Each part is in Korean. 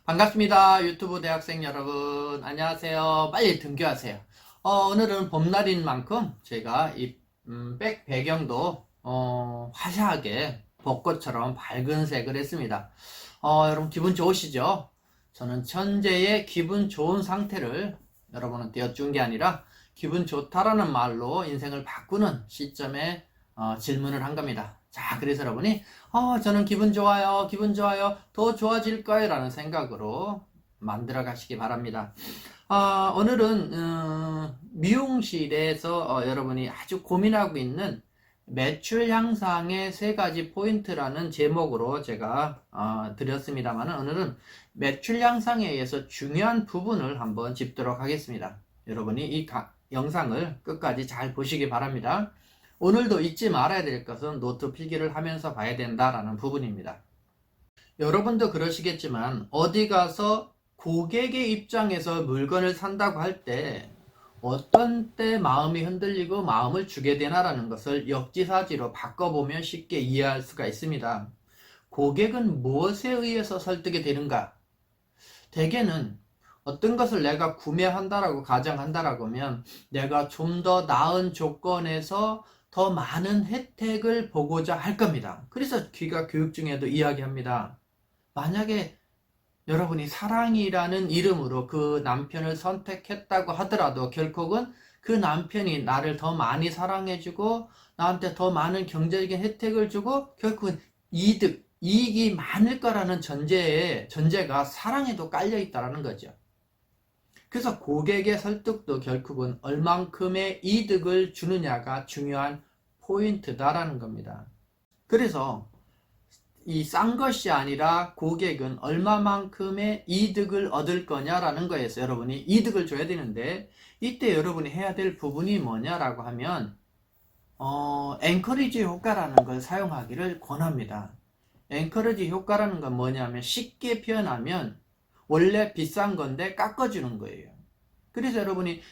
반갑습니다. 유튜브 대학생 여러분. 안녕하세요. 빨리 등교하세요. 오늘은 봄날인 만큼 제가 이 백 배경도 화사하게 벚꽃처럼 밝은 색을 했습니다. 여러분 기분 좋으시죠? 저는 현재의 기분 좋은 상태를 여러분은 띄워준 게 아니라 기분 좋다라는 말로 인생을 바꾸는 시점에 질문을 한 겁니다. 자, 그래서 여러분이 저는 기분 좋아요, 기분 좋아요, 더 좋아질 거예요 라는 생각으로 만들어 가시기 바랍니다. 오늘은 미용실에서 여러분이 아주 고민하고 있는 매출 향상의 세 가지 포인트라는 제목으로 제가 드렸습니다만, 오늘은 매출 향상에 의해서 중요한 부분을 한번 짚도록 하겠습니다. 여러분이 이 영상을 끝까지 잘 보시기 바랍니다. 오늘도 잊지 말아야 될 것은 노트 필기를 하면서 봐야 된다라는 부분입니다. 여러분도 그러시겠지만 어디 가서 고객의 입장에서 물건을 산다고 할 때 어떤 때 마음이 흔들리고 마음을 주게 되나라는 것을 역지사지로 바꿔보면 쉽게 이해할 수가 있습니다. 고객은 무엇에 의해서 설득이 되는가? 대개는 어떤 것을 내가 구매한다라고 가정한다라고 하면 내가 좀 더 나은 조건에서 더 많은 혜택을 보고자 할 겁니다. 그래서 귀가 교육 중에도 이야기합니다. 만약에 여러분이 사랑이라는 이름으로 그 남편을 선택했다고 하더라도 결국은 그 남편이 나를 더 많이 사랑해주고 나한테 더 많은 경제적인 혜택을 주고 결국은 이익이 많을 거라는 전제가 사랑에도 깔려 있다는 거죠. 그래서 고객의 설득도 결국은 얼만큼의 이득을 주느냐가 중요한 포인트다라는 겁니다. 그래서 이 싼 것이 아니라 고객은 얼마만큼의 이득을 얻을 거냐라는 거에서 여러분이 이득을 줘야 되는데, 이때 여러분이 해야 될 부분이 뭐냐라고 하면 엔커리지 효과라는 걸 사용하기를 권합니다. 엔커리지 효과라는 건 뭐냐면 쉽게 표현하면 원래 비싼 건데 깎아주는 거예요. 그래서 여러분이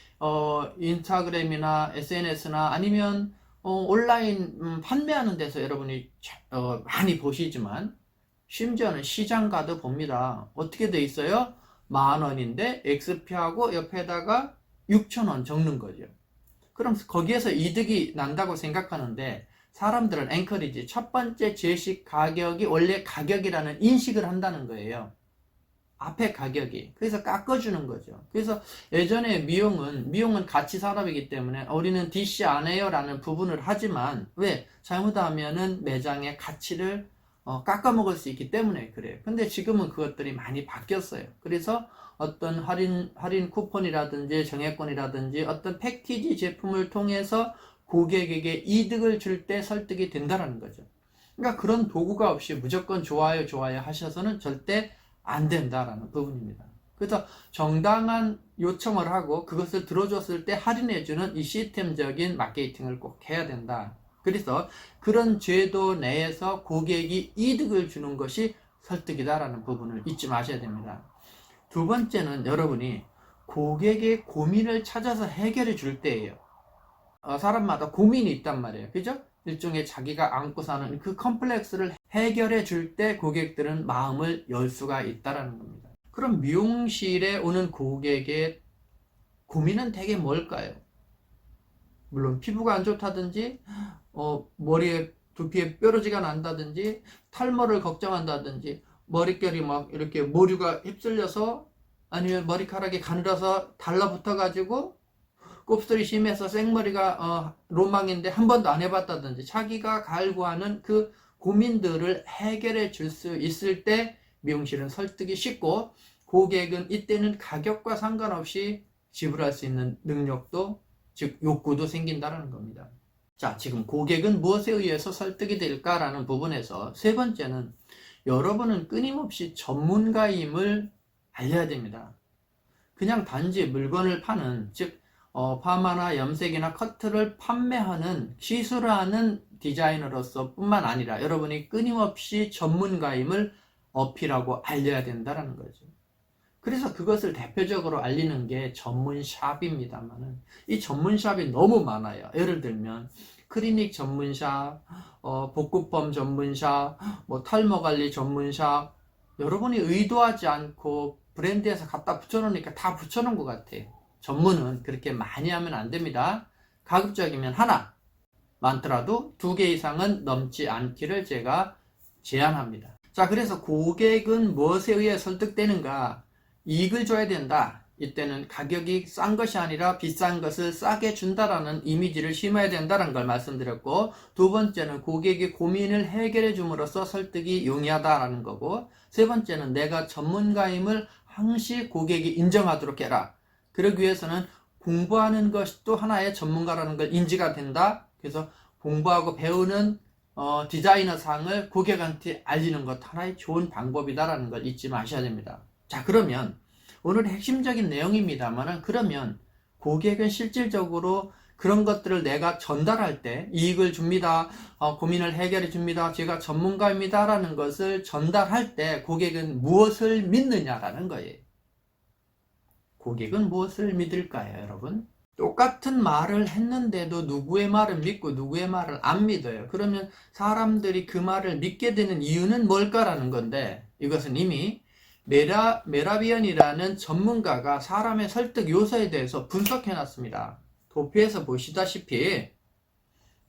인스타그램이나 SNS나 아니면 온라인 판매하는 데서 여러분이 많이 보시지만, 심지어는 시장 가도 봅니다. 어떻게 돼 있어요? 10,000원인데 XP하고 옆에다가 6,000원 적는 거죠. 그럼 거기에서 이득이 난다고 생각하는데, 사람들은 엔커리지 첫 번째 제시 가격이 원래 가격이라는 인식을 한다는 거예요. 앞에 가격이. 그래서 깎아주는 거죠. 그래서 예전에 미용은 가치 산업이기 때문에 우리는 DC 안 해요 라는 부분을 하지만, 왜? 잘못하면은 매장의 가치를 깎아먹을 수 있기 때문에 그래요. 근데 지금은 그것들이 많이 바뀌었어요. 그래서 어떤 할인 쿠폰이라든지 정액권이라든지 어떤 패키지 제품을 통해서 고객에게 이득을 줄 때 설득이 된다는 거죠. 그러니까 그런 도구가 없이 무조건 좋아요 하셔서는 절대 안 된다라는 부분입니다. 그래서 정당한 요청을 하고 그것을 들어줬을 때 할인해주는 이 시스템적인 마케팅을 꼭 해야 된다. 그래서 그런 제도 내에서 고객이 이득을 주는 것이 설득이다라는 부분을 잊지 마셔야 됩니다. 두 번째는 여러분이 고객의 고민을 찾아서 해결해 줄 때예요. 사람마다 고민이 있단 말이에요. 그죠? 일종의 자기가 안고 사는 그 컴플렉스를 해결해 줄 때 고객들은 마음을 열 수가 있다는 겁니다. 그럼 미용실에 오는 고객의 고민은 대개 뭘까요? 물론 피부가 안 좋다든지 머리에 두피에 뾰루지가 난다든지 탈모를 걱정한다든지 머릿결이 막 이렇게 모류가 휩쓸려서, 아니면 머리카락이 가늘어서 달라붙어 가지고 곱슬이 심해서 생머리가 로망인데 한 번도 안 해봤다든지 자기가 갈구하는 그 고민들을 해결해 줄 수 있을 때 미용실은 설득이 쉽고, 고객은 이때는 가격과 상관없이 지불할 수 있는 능력도, 즉 욕구도 생긴다는 겁니다. 자, 지금 고객은 무엇에 의해서 설득이 될까라는 부분에서 세 번째는 여러분은 끊임없이 전문가임을 알려야 됩니다. 그냥 단지 물건을 파는, 즉 파마나 염색이나 커트를 판매하는 시술하는 디자이너로서 뿐만 아니라 여러분이 끊임없이 전문가임을 어필하고 알려야 된다는 거죠. 그래서 그것을 대표적으로 알리는 게 전문샵입니다만은, 이 전문샵이 너무 많아요. 예를 들면 클리닉 전문샵, 복구펌 전문샵, 탈모관리 전문샵, 여러분이 의도하지 않고 브랜드에서 갖다 붙여놓으니까 다 붙여놓은 것 같아요. 전문은 그렇게 많이 하면 안 됩니다. 가급적이면 하나, 많더라도 2개 이상은 넘지 않기를 제가 제안합니다. 자, 그래서 고객은 무엇에 의해 설득되는가? 이익을 줘야 된다. 이때는 가격이 싼 것이 아니라 비싼 것을 싸게 준다라는 이미지를 심어야 된다는 걸 말씀드렸고, 두 번째는 고객의 고민을 해결해 줌으로써 설득이 용이하다라는 거고, 세 번째는 내가 전문가임을 항시 고객이 인정하도록 해라. 그러기 위해서는 공부하는 것이 또 하나의 전문가라는 걸 인지가 된다. 그래서 공부하고 배우는 디자이너 상을 고객한테 알리는 것 하나의 좋은 방법이다라는 걸 잊지 마셔야 됩니다. 자, 그러면 오늘 핵심적인 내용입니다만은, 그러면 고객은 실질적으로 그런 것들을 내가 전달할 때 이익을 줍니다. 고민을 해결해 줍니다. 제가 전문가입니다. 라는 것을 전달할 때 고객은 무엇을 믿느냐라는 거예요. 고객은 무엇을 믿을까요, 여러분? 똑같은 말을 했는데도 누구의 말을 믿고 누구의 말을 안 믿어요. 그러면 사람들이 그 말을 믿게 되는 이유는 뭘까라는 건데, 이것은 이미 메라비언이라는 전문가가 사람의 설득 요소에 대해서 분석해 놨습니다. 도표에서 보시다시피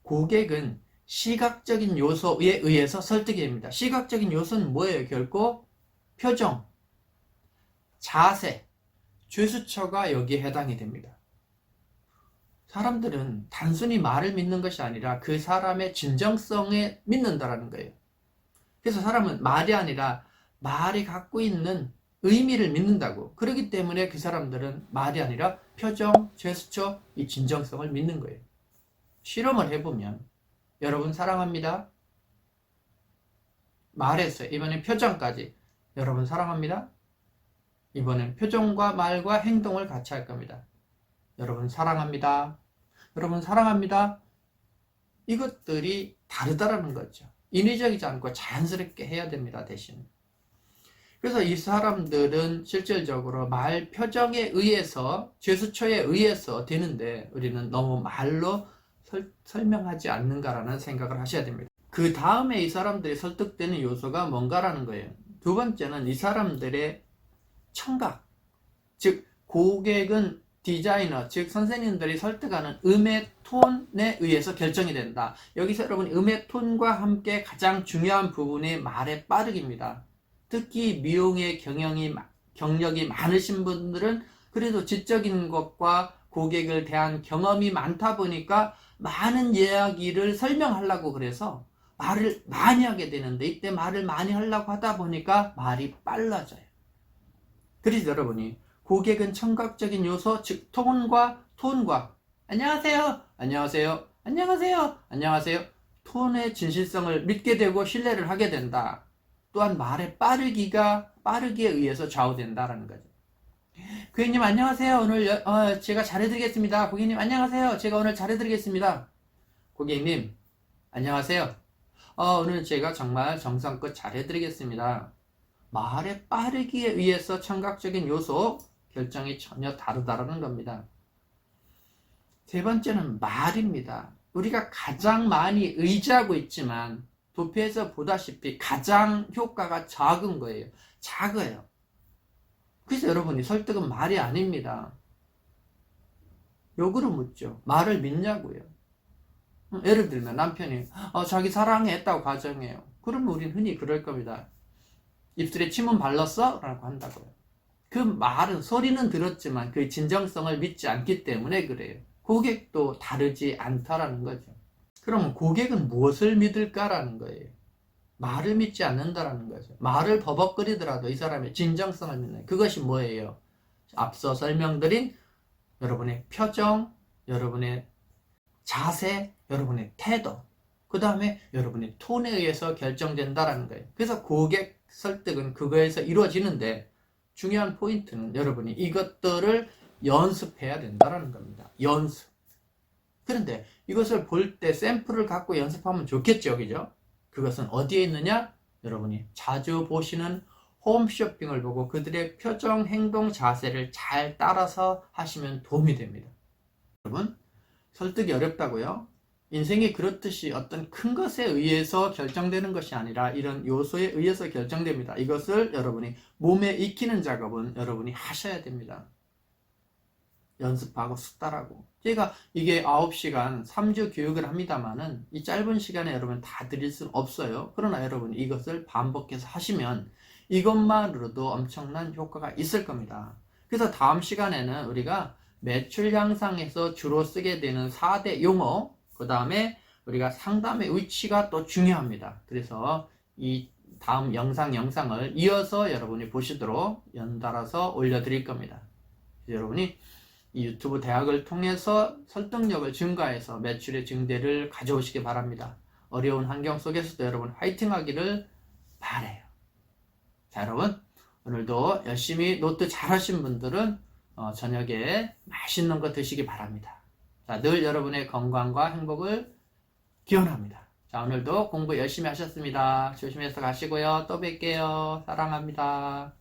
고객은 시각적인 요소에 의해서 설득이 됩니다. 시각적인 요소는 뭐예요? 결코 표정, 자세, 제스처가 여기에 해당이 됩니다. 사람들은 단순히 말을 믿는 것이 아니라 그 사람의 진정성에 믿는다라는 거예요. 그래서 사람은 말이 아니라 말이 갖고 있는 의미를 믿는다고. 그렇기 때문에 그 사람들은 말이 아니라 표정, 제스처, 이 진정성을 믿는 거예요. 실험을 해보면, 여러분 사랑합니다. 말했어요. 이번엔 표정까지. 여러분 사랑합니다. 이번엔 표정과 말과 행동을 같이 할 겁니다. 여러분 사랑합니다. 여러분 사랑합니다. 이것들이 다르다라는 거죠. 인위적이지 않고 자연스럽게 해야 됩니다, 대신. 그래서 이 사람들은 실질적으로 말 표정에 의해서, 제스처에 의해서 되는데, 우리는 너무 말로 설명하지 않는가라는 생각을 하셔야 됩니다. 그 다음에 이 사람들이 설득되는 요소가 뭔가라는 거예요. 두 번째는 이 사람들의 청각, 즉 고객은 디자이너, 즉 선생님들이 설득하는 음의 톤에 의해서 결정이 된다. 여기서 여러분, 음의 톤과 함께 가장 중요한 부분이 말의 빠르기입니다. 특히 미용의 경력이 많으신 분들은 그래도 지적인 것과 고객을 대한 경험이 많다 보니까 많은 이야기를 설명하려고 그래서 말을 많이 하게 되는데, 이때 말을 많이 하려고 하다 보니까 말이 빨라져요. 그래서 여러분이 고객은 청각적인 요소, 즉 톤과 안녕하세요, 안녕하세요, 안녕하세요, 안녕하세요, 톤의 진실성을 믿게 되고 신뢰를 하게 된다. 또한 말의 빠르기에 의해서 좌우된다라는 거죠. 고객님 안녕하세요. 오늘 제가 잘해드리겠습니다. 고객님 안녕하세요. 제가 오늘 잘해드리겠습니다. 고객님 안녕하세요. 오늘 제가 정말 정성껏 잘해드리겠습니다. 말의 빠르기에 의해서 청각적인 요소 결정이 전혀 다르다라는 겁니다. 세 번째는 말입니다. 우리가 가장 많이 의지하고 있지만 도표에서 보다시피 가장 효과가 작은 거예요. 작아요. 그래서 여러분이 설득은 말이 아닙니다. 역으로 묻죠. 말을 믿냐고요. 예를 들면 남편이 자기 사랑했다고 가정해요. 그러면 우리는 흔히 그럴 겁니다. 입술에 침은 발랐어? 라고 한다고요. 그 말은, 소리는 들었지만 그 진정성을 믿지 않기 때문에 그래요. 고객도 다르지 않다라는 거죠. 그럼 고객은 무엇을 믿을까라는 거예요. 말을 믿지 않는다라는 거죠. 말을 버벅거리더라도 이 사람의 진정성을 믿는, 그것이 뭐예요? 앞서 설명드린 여러분의 표정, 여러분의 자세, 여러분의 태도, 그 다음에 여러분의 톤에 의해서 결정된다라는 거예요. 그래서 고객 설득은 그거에서 이루어지는데, 중요한 포인트는 여러분이 이것들을 연습해야 된다라는 겁니다. 연습. 그런데 이것을 볼 때 샘플을 갖고 연습하면 좋겠죠, 그죠? 그것은 어디에 있느냐? 여러분이 자주 보시는 홈쇼핑을 보고 그들의 표정, 행동, 자세를 잘 따라서 하시면 도움이 됩니다. 여러분, 설득이 어렵다고요? 인생이 그렇듯이 어떤 큰 것에 의해서 결정되는 것이 아니라 이런 요소에 의해서 결정됩니다. 이것을 여러분이 몸에 익히는 작업은 여러분이 하셔야 됩니다. 연습하고 숙달하고. 제가 이게 9시간 3주 교육을 합니다만은 이 짧은 시간에 여러분 다 드릴 수는 없어요. 그러나 여러분 이것을 반복해서 하시면 이것만으로도 엄청난 효과가 있을 겁니다. 그래서 다음 시간에는 우리가 매출 향상에서 주로 쓰게 되는 4대 용어, 그 다음에 우리가 상담의 위치가 또 중요합니다. 그래서 이 다음 영상을 이어서 여러분이 보시도록 연달아서 올려드릴 겁니다. 여러분이 이 유튜브 대학을 통해서 설득력을 증가해서 매출의 증대를 가져오시기 바랍니다. 어려운 환경 속에서도 여러분 화이팅 하기를 바라요. 자, 여러분 오늘도 열심히 노트 잘 하신 분들은 저녁에 맛있는 거 드시기 바랍니다. 자, 늘 여러분의 건강과 행복을 기원합니다. 자, 오늘도 공부 열심히 하셨습니다. 조심해서 가시고요. 또 뵐게요. 사랑합니다.